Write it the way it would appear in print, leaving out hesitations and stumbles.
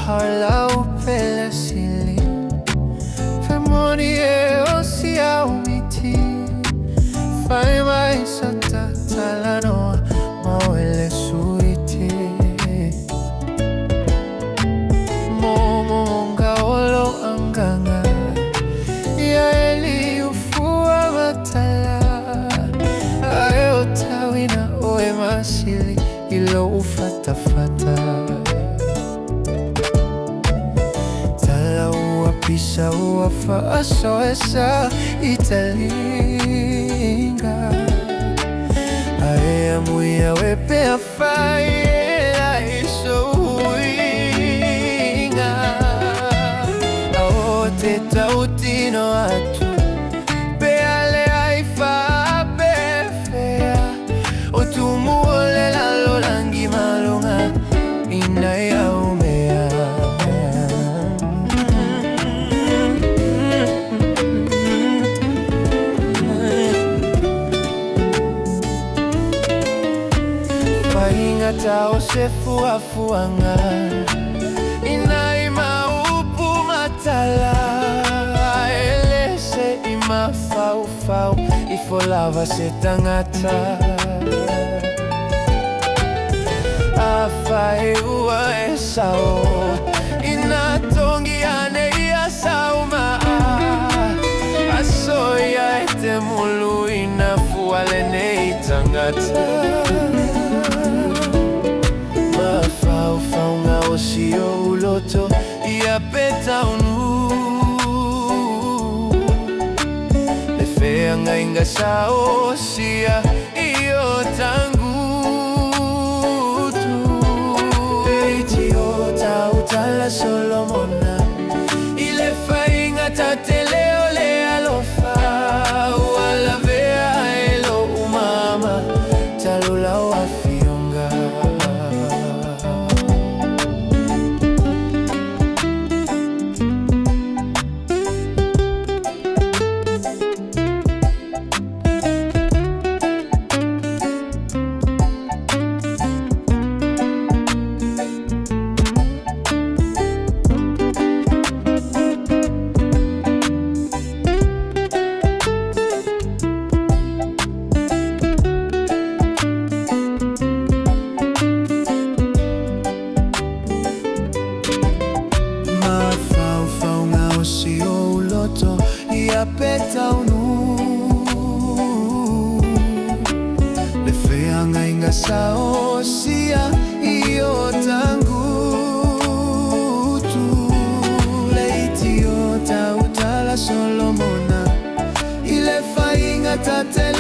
harla upele sili Femoni osi au miti Fai mai sata talanoa mawele suiti Momonga olo anganga Ya eli ufua matala Ayo tawina oe masili ilo ufatafata Tala uapisa uafa asoesa italinga Ae amuia wepe afaela iso uinga Aote tautino atu Beale aifa befea Otumuole la lolangi malonga Inaya umea Fainga tao sefu afuanga Inai maupu matala Elese ima fau fau Ifolava se tangata Afai ua esao Inatongi ane ia sauma Asoya ete mulu inafuale ne itangata Mafau fau nga osio uloto Ia peta unu Lefea nga inga sao sia Iyo tangu Utala Solomona Ile fainga tateleo le alofa Wala vea elo umama Talula wafionga Ia peta unu Lefea nga inga sao sia Iyo tangu tu Leiti ota utala Solomona Ile fainga tate